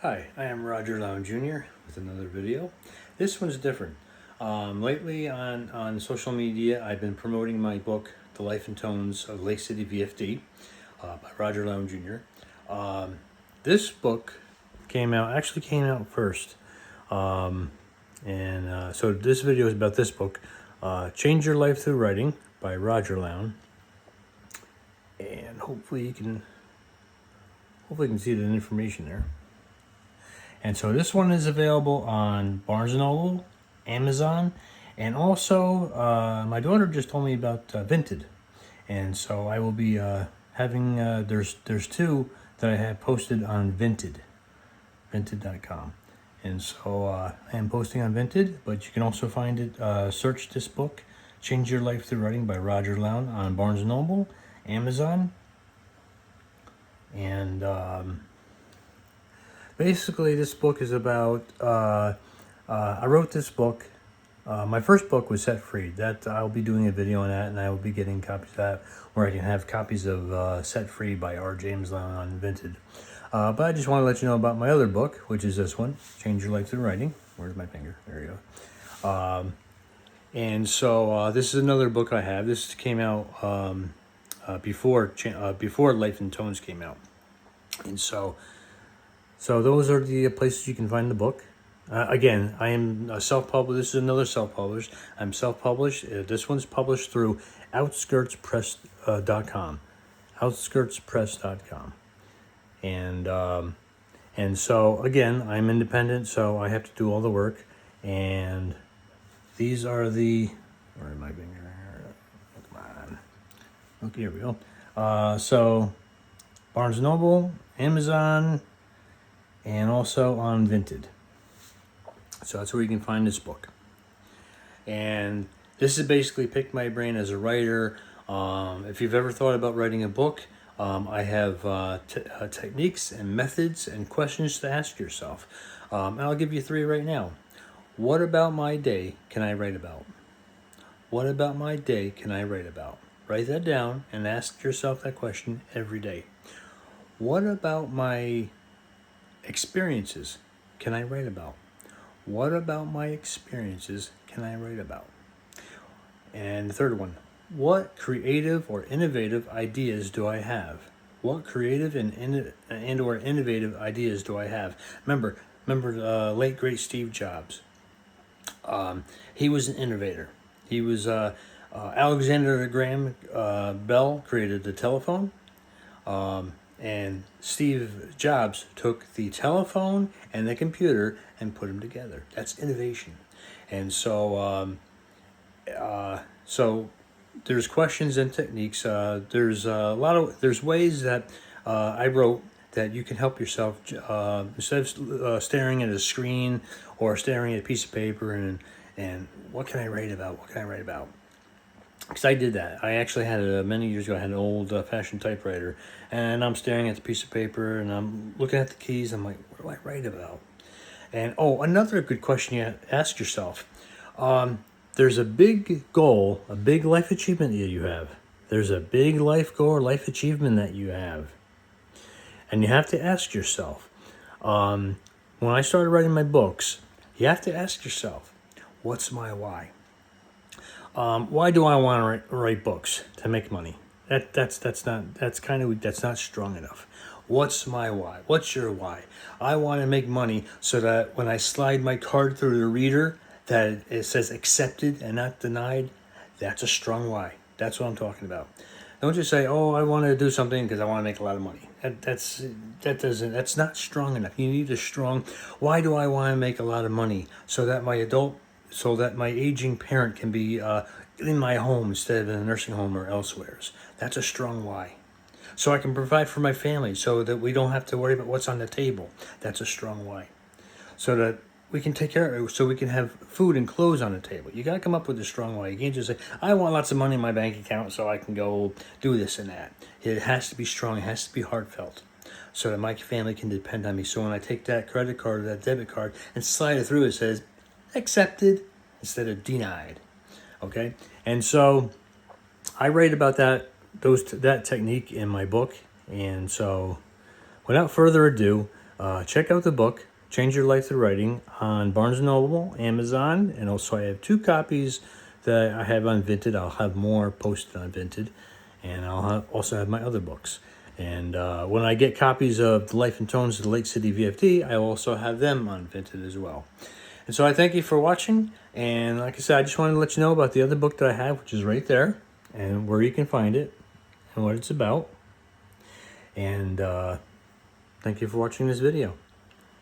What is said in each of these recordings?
Hi, I am Roger Lown Jr. with another video. This one's different. Lately on social media, I've been promoting my book, The Life and Tones of Lake City VFD by Roger Lown Jr. This book came out first. So this video is about this book, Change Your Life Through Writing by Roger Lown. And hopefully you can see the information there. And so this one is available on Barnes & Noble, Amazon, and also my daughter just told me about Vinted. And so I will be having, there's two that I have posted on Vinted.com. And so I am posting on Vinted, but you can also find it, search this book, Change Your Life Through Writing by Roger Lown on Barnes & Noble, Amazon, and basically, this book is about, I wrote this book, my first book was Set Free. That I'll be doing a video on that, and I will be getting copies of that, where I can have copies of Set Free by R. James Lown on Vinted. But I just want to let you know about my other book, which is this one, Change Your Life Through Writing. Where's my finger? There you go. And so this is another book I have. This came out before Life and Tones came out. And so those are the places you can find the book. Again, I am self-published. This is another self-published. I'm self-published. This one's published through outskirtspress.com. Outskirtspress.com. And so, again, I'm independent, so I have to do all the work. And these are the... Where am I being? Come on. Okay, here we go. So, Barnes & Noble, Amazon, and also on Vinted. So that's where you can find this book. And this is basically pick my brain as a writer. If you've ever thought about writing a book, I have techniques and methods and questions to ask yourself. And I'll give you 3 right now. What about my day can I write about? What about my day can I write about? Write that down and ask yourself that question every day. What about my experiences can I write about? What about my experiences can I write about? And the third one, what creative or innovative ideas do I have? What creative and or innovative ideas do I have? Remember the late great Steve Jobs. He was an innovator. He was Alexander Graham Bell created the telephone. And Steve Jobs took the telephone and the computer and put them together. That's innovation. And so, there's questions and techniques. There's ways that I wrote that you can help yourself instead of staring at a screen or staring at a piece of paper and what can I write about? What can I write about? Because I did that. I actually had many years ago, I had an old fashioned typewriter, and I'm staring at the piece of paper, and I'm looking at the keys. I'm like, what do I write about? And, another good question you ask yourself. There's a big goal, a big life achievement that you have. There's a big life goal or life achievement that you have. And you have to ask yourself, when I started writing my books, you have to ask yourself, what's my why? Why do I want to write books? To make money. That's not strong enough. What's my why? What's your why? I want to make money so that when I slide my card through the reader, that it says accepted and not denied. That's a strong why. That's what I'm talking about. Don't just say, I want to do something because I want to make a lot of money. That's not strong enough. You need a strong, why do I want to make a lot of money so that my aging parent can be in my home instead of in a nursing home or elsewhere. That's a strong why. So I can provide for my family so that we don't have to worry about what's on the table. That's a strong why. So that we can take care of it, so we can have food and clothes on the table. You got to come up with a strong why. You can't just say, I want lots of money in my bank account so I can go do this and that. It has to be strong. It has to be heartfelt so that my family can depend on me. So when I take that credit card or that debit card and slide it through, it says accepted instead of denied. Okay? And so I write about that technique in my book. And so without further ado, check out the book, Change Your Life Through Writing, on Barnes & Noble, Amazon, and also I have 2 copies that I have on Vinted. I'll have more posted on Vinted, and also have my other books. And when I get copies of The Life and Tones of the Lake City VFD, I also have them on Vinted as well. And so I thank you for watching, and like I said, I just wanted to let you know about the other book that I have, which is right there, and where you can find it, and what it's about. And thank you for watching this video.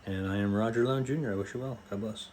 And I am Roger Lown Jr. I wish you well. God bless.